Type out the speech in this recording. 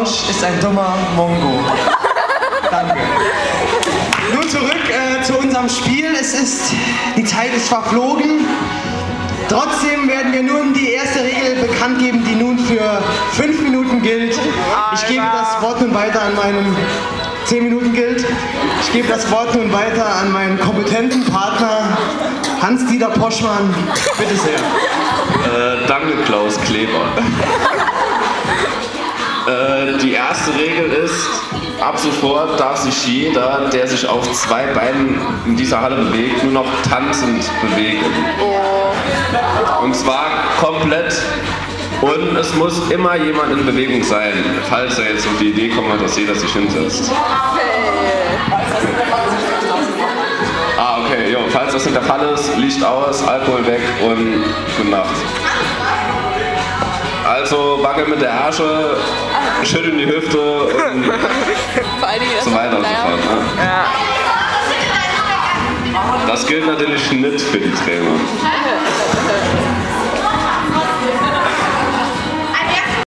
Rausch ist ein dummer Mongo. Danke. Nun zurück zu unserem Spiel. Die Zeit ist verflogen. Trotzdem werden wir nun die erste Regel bekannt geben, die nun für 5 Minuten gilt. Ich gebe das Wort nun weiter an meinen 10 Minuten gilt. Ich gebe das Wort nun weiter an meinen kompetenten Partner Hans-Dieter Poschmann. Bitte sehr. Danke, Klaus Kleber. Die erste Regel ist, ab sofort darf sich jeder, der sich auf 2 Beinen in dieser Halle bewegt, nur noch tanzend bewegen. Und zwar komplett. Und es muss immer jemand in Bewegung sein, falls er jetzt auf die Idee kommt, dass jeder sich hinsetzt. Okay, jo, falls das nicht der Fall ist, Licht aus, Alkohol weg und gute Nacht. Also wackeln mit der Ärsche, schütteln die Hüfte und so weiter und so fort. Ne? Das gilt natürlich nicht für die Trainer.